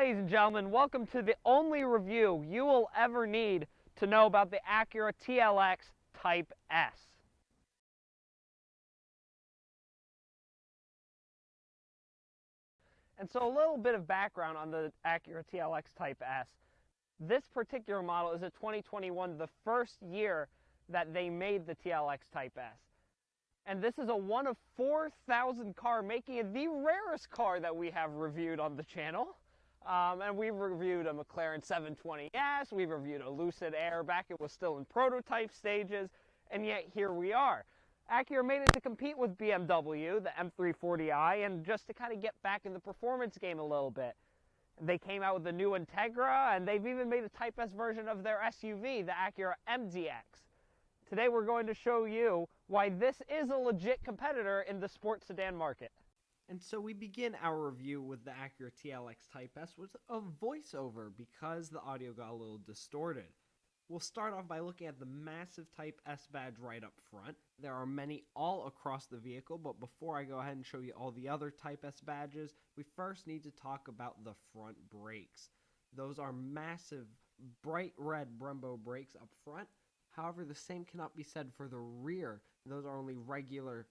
ladies and gentlemen, welcome to the only review you will ever need to know about the Acura TLX Type-S. And so a little bit of background on the Acura TLX Type-S. This particular model is a 2021, the first year that they made the TLX Type-S. And this is a one of 4,000 car, making it the rarest car that we have reviewed on the channel. And we've reviewed a McLaren 720S, we've reviewed a Lucid Air back it was still in prototype stages, and yet here we are. Acura made it to compete with BMW, the M340i, and just to kind of get back in the performance game a little bit. They came out with the new Integra, and they've even made a Type S version of their SUV, the Acura MDX. Today we're going to show you why this is a legit competitor in the sports sedan market. And so we begin our review with the Acura TLX Type-S with a voiceover because the audio got a little distorted. We'll start off by looking at the massive Type-S badge right up front. There are many all across the vehicle, but before I go ahead and show you all the other Type-S badges, we first need to talk about the front brakes. Those are massive, bright red Brembo brakes up front. However, the same cannot be said for the rear. Those are only regular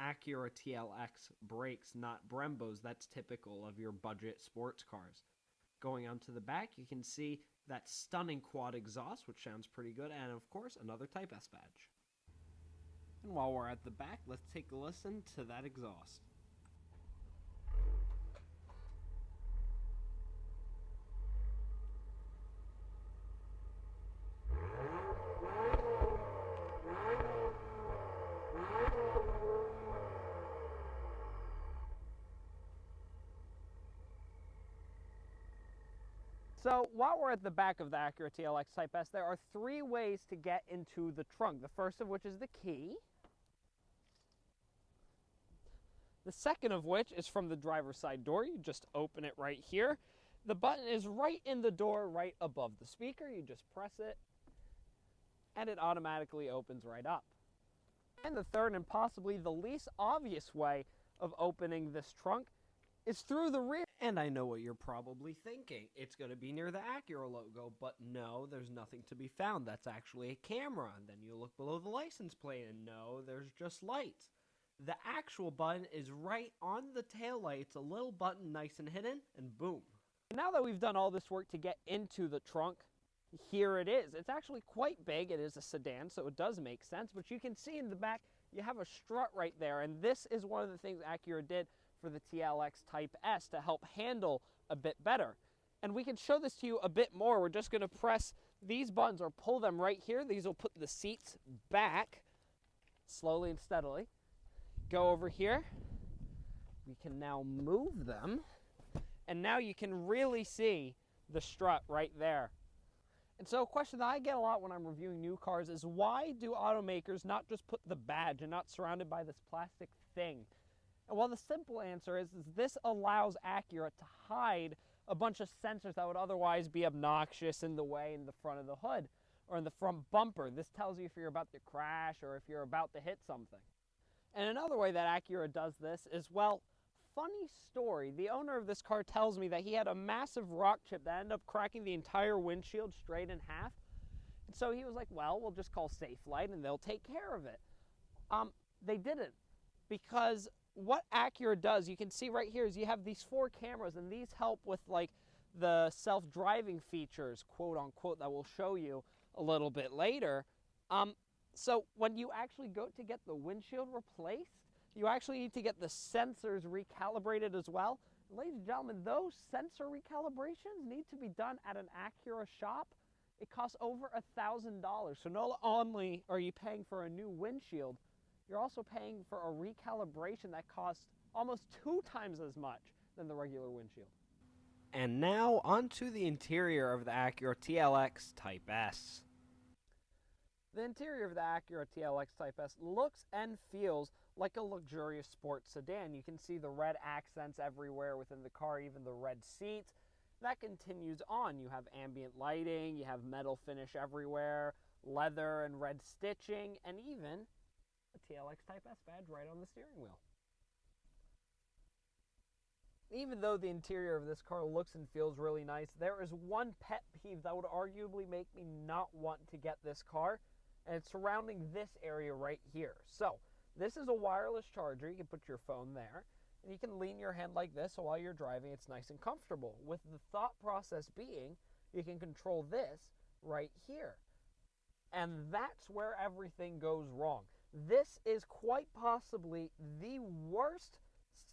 Acura TLX brakes, not Brembos. That's typical of your budget sports cars. Going on to the back, you can see that stunning quad exhaust, which sounds pretty good, and of course, another Type S badge. And while we're at the back, let's take a listen to that exhaust. So while we're at the back of the Acura TLX Type-S, there are three ways to get into the trunk. The first of which is the key. The second of which is from the driver's side door. You just open it right here. The button is right in the door, right above the speaker. You just press it, and it automatically opens right up. And the third, and possibly the least obvious way of opening this trunk, is through the rear. And I know what you're probably thinking. It's going to be near the Acura logo, but no, there's nothing to be found. That's actually a camera. And then you look below the license plate, and no, there's just lights. The actual button is right on the taillight. It's a little button, nice and hidden, and boom. Now that we've done all this work to get into the trunk, here it is. It's actually quite big. It is a sedan, so it does make sense. But you can see in the back, you have a strut right there, and this is one of the things Acura did for the TLX Type-S to help handle a bit better. And we can show this to you a bit more. We're just going to press these buttons or pull them right here. These will put the seats back slowly and steadily. Go over here. We can now move them. And now you can really see the strut right there. And so a question that I get a lot when I'm reviewing new cars is, why do automakers not just put the badge and not surrounded by this plastic thing? Well, the simple answer is this allows Acura to hide a bunch of sensors that would otherwise be obnoxious in the way in the front of the hood or in the front bumper. This tells you if you're about to crash or if you're about to hit something. And another way that Acura does this is, well, funny story. The owner of this car tells me that he had a massive rock chip that ended up cracking the entire windshield straight in half. And so he was like, well, we'll just call Safelite and they'll take care of it. They didn't, because what Acura does, you can see right here, is you have these 4 cameras, and these help with like the self-driving features, quote unquote, that we'll show you a little bit later. So when you actually go to get the windshield replaced, you actually need to get the sensors recalibrated as well. Ladies and gentlemen, those sensor recalibrations need to be done at an Acura shop. It costs over $1,000. So not only are you paying for a new windshield, you're also paying for a recalibration that costs almost 2 times as much than the regular windshield. And now onto the interior of the Acura TLX Type-S. The interior of the Acura TLX Type-S looks and feels like a luxurious sports sedan. You can see the red accents everywhere within the car, even the red seats. That continues on. You have ambient lighting, you have metal finish everywhere, leather and red stitching, and even a TLX Type-S badge right on the steering wheel. even though the interior of this car looks and feels really nice, there is one pet peeve that would arguably make me not want to get this car, and it's surrounding this area right here. So this is a wireless charger. You can put your phone there, and you can lean your hand like this, so while you're driving, it's nice and comfortable. With the thought process being, you can control this right here. And that's where everything goes wrong. This is quite possibly the worst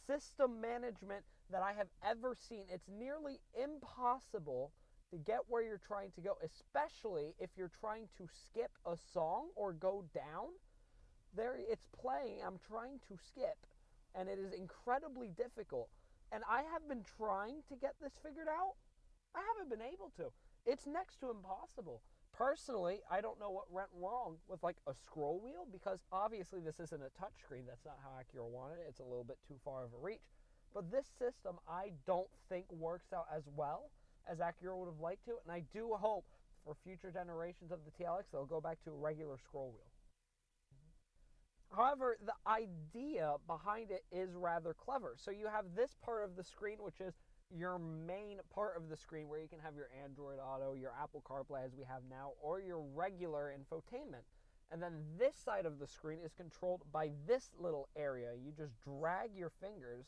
system management that I have ever seen. It's nearly impossible to get where you're trying to go, especially if you're trying to skip a song or go down. There, it's playing, I'm trying to skip, and it is incredibly difficult. And I have been trying to get this figured out. I haven't been able to. It's next to impossible. Personally, I don't know what went wrong with like a scroll wheel, because obviously this isn't a touchscreen. That's not how Acura wanted it. It's a little bit too far of a reach. But this system, I don't think works out as well as Acura would have liked to. And I do hope for future generations of the TLX, they'll go back to a regular scroll wheel. However, the idea behind it is rather clever. So you have this part of the screen, which is your main part of the screen, where you can have your Android Auto, your Apple CarPlay as we have now, or your regular infotainment. And then this side of the screen is controlled by this little area. You just drag your fingers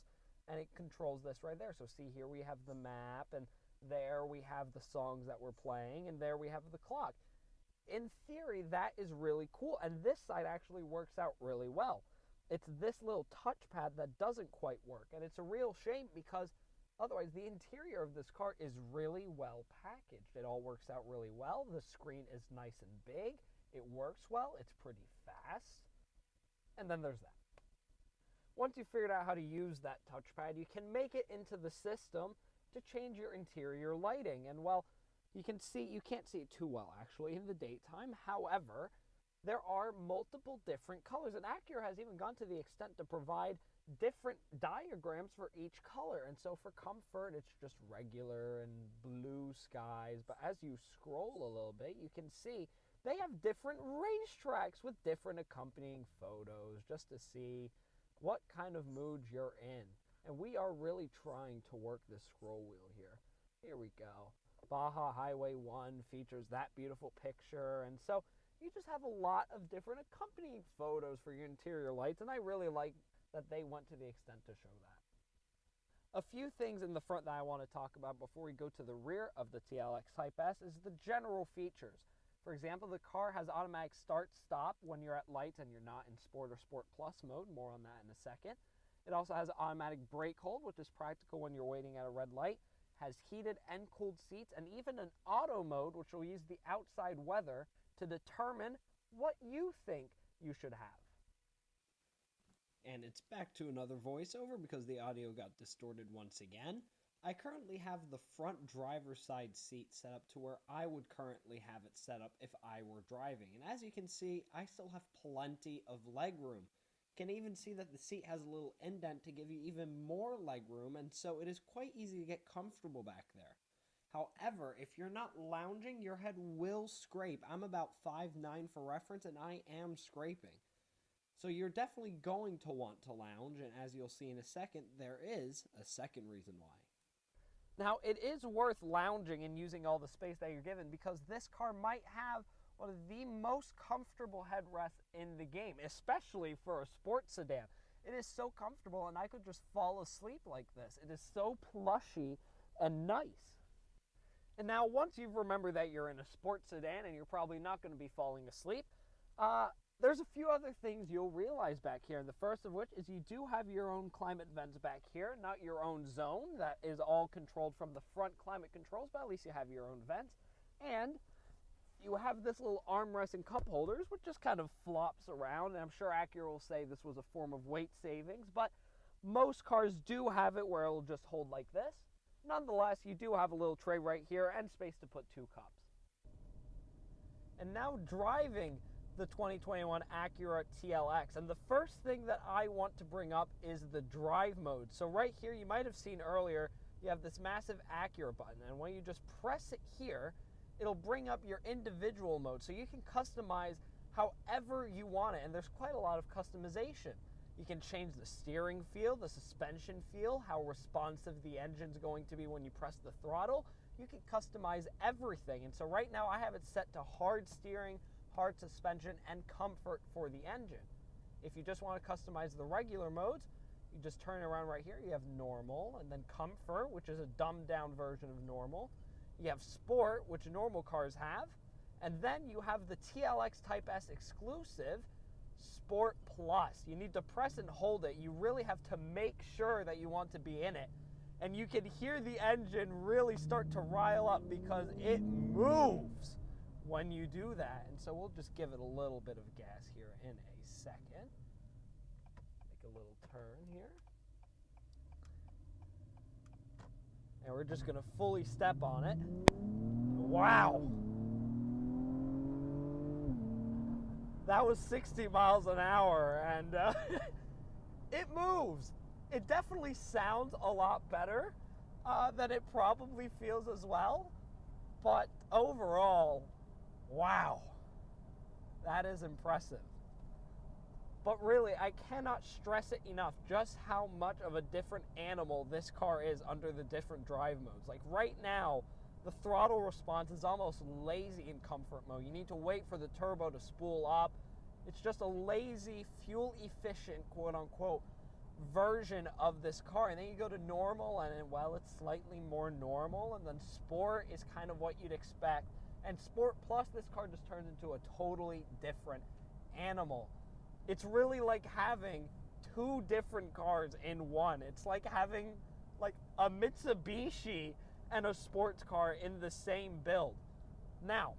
and it controls this right there. So see, here we have the map, and there we have the songs that we're playing, and there we have the clock. In theory, that is really cool, and this side actually works out really well. It's this little touchpad that doesn't quite work, and it's a real shame, because otherwise the interior of this car is really well packaged. It all works out really well. The screen is nice and big. It works well. It's pretty fast. And then there's that. Once you've figured out how to use that touchpad, you can make it into the system to change your interior lighting. And well, you can't see it too well actually in the daytime. However, there are multiple different colors, and Acura has even gone to the extent to provide different diagrams for each color. And so for comfort, it's just regular and blue skies. But as you scroll a little bit, you can see they have different racetracks with different accompanying photos, just to see what kind of mood you're in. And we are really trying to work this scroll wheel here. Here we go. Baja Highway 1 features that beautiful picture. And so you just have a lot of different accompanying photos for your interior lights. And I really like that they went to the extent to show that. A few things in the front that I want to talk about before we go to the rear of the TLX Type-S is the general features. For example, the car has automatic start-stop when you're at lights and you're not in Sport or Sport Plus mode. More on that in a second. It also has automatic brake hold, which is practical when you're waiting at a red light. Has heated and cooled seats, and even an auto mode, which will use the outside weather to determine what you think you should have. And it's back to another voiceover because the audio got distorted once again. I currently have the front driver's side seat set up to where I would currently have it set up if I were driving. And as you can see, I still have plenty of leg room. You can even see that the seat has a little indent to give you even more leg room, and so it is quite easy to get comfortable back there. However, if you're not lounging, your head will scrape. I'm about 5'9" for reference, and I am scraping. So you're definitely going to want to lounge, and as you'll see in a second, there is a second reason why. Now, it is worth lounging and using all the space that you're given, because this car might have one of the most comfortable headrests in the game, especially for a sports sedan. It is so comfortable, and I could just fall asleep like this. It is so plushy and nice. And now, once you've remembered that you're in a sports sedan and you're probably not going to be falling asleep, there's a few other things you'll realize back here. And the first of which is you do have your own climate vents back here, not your own zone. That is all controlled from the front climate controls, but at least you have your own vents. And you have this little armrest and cup holders, which just kind of flops around. And I'm sure Acura will say this was a form of weight savings, but most cars do have it where it'll just hold like this. Nonetheless, you do have a little tray right here and space to put 2 cups. And now driving the 2021 Acura TLX. And the first thing that I want to bring up is the drive mode. So right here, you might have seen earlier, you have this massive Acura button. And when you just press it here, it'll bring up your individual mode. So you can customize however you want it. And there's quite a lot of customization. You can change the steering feel, the suspension feel, how responsive the engine's going to be when you press the throttle. You can customize everything. And so right now I have it set to hard steering, hard suspension, and comfort for the engine. If you just want to customize the regular modes, you just turn around right here. You have normal, and then comfort, which is a dumbed down version of normal. You have sport, which normal cars have. And then you have the TLX Type-S exclusive, Sport Plus. You need to press and hold it. You really have to make sure that you want to be in it. And you can hear the engine really start to rile up because it moves when you do that. And so we'll just give it a little bit of gas here in a second. Make a little turn here. And we're just gonna fully step on it. Wow. That was 60 miles an hour, and it moves. It definitely sounds a lot better than it probably feels as well. But overall, wow, that is impressive. But really, I cannot stress it enough just how much of a different animal this car is under the different drive modes. Like right now, the throttle response is almost lazy in comfort mode. You need to wait for the turbo to spool up. It's just a lazy, fuel-efficient, quote-unquote, version of this car. And then you go to normal, and well, it's slightly more normal. And then sport is kind of what you'd expect. And Sport Plus, this car just turns into a totally different animal. It's really like having two different cars in one. It's like having like a Mitsubishi and a sports car in the same build. Now,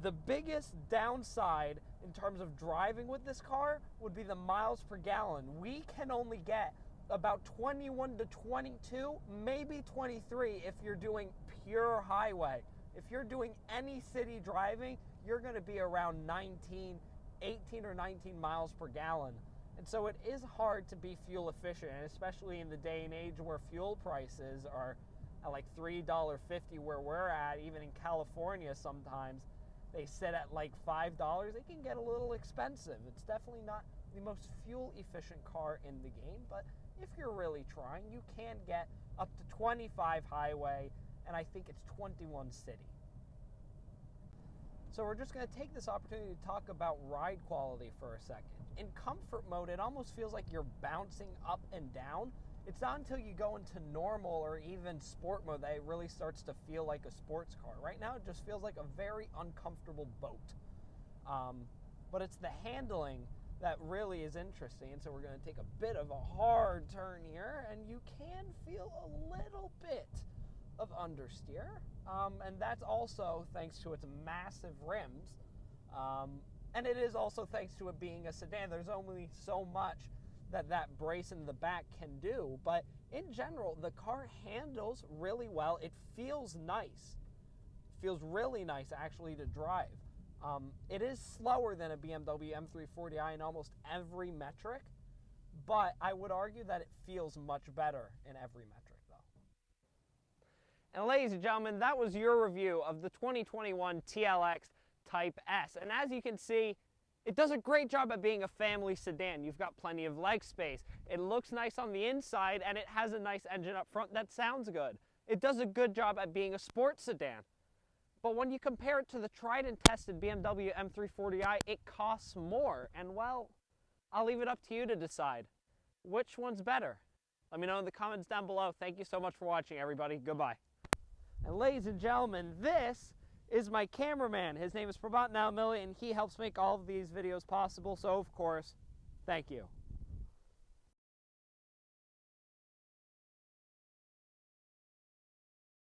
the biggest downside in terms of driving with this car would be the miles per gallon. We can only get about 21 to 22, maybe 23 if you're doing pure highway. If you're doing any city driving, you're going to be around 18 or 19 miles per gallon. And so it is hard to be fuel efficient, and especially in the day and age where fuel prices are at like $3.50 where we're at. Even in California sometimes they sit at like $5. It can get a little expensive. It's definitely not the most fuel efficient car in the game, but if you're really trying, you can get up to 25 highway, and I think it's 21 city. So we're just going to take this opportunity to talk about ride quality for a second. In comfort mode, it almost feels like you're bouncing up and down. It's not until you go into normal or even sport mode that it really starts to feel like a sports car. Right now, it just feels like a very uncomfortable boat. But it's the handling that really is interesting. And so we're going to take a bit of a hard turn here, and you can feel a little bit of understeer. And that's also thanks to its massive rims. And it is also thanks to it being a sedan. There's only so much that brace in the back can do, but in general, the car handles really well. It feels nice. It feels really nice actually to drive. It is slower than a BMW M340i in almost every metric, but I would argue that it feels much better in every metric though. And ladies and gentlemen, that was your review of the 2021 TLX Type-S. And as you can see, it does a great job at being a family sedan. You've got plenty of leg space. It looks nice on the inside, and it has a nice engine up front that sounds good. It does a good job at being a sports sedan. But when you compare it to the tried and tested BMW M340i, it costs more. And well, I'll leave it up to you to decide. Which one's better? Let me know in the comments down below. Thank you so much for watching, everybody. Goodbye. And ladies and gentlemen, this is my cameraman. His name is Prabhat Naumili, and he helps make all of these videos possible. So, of course, thank you.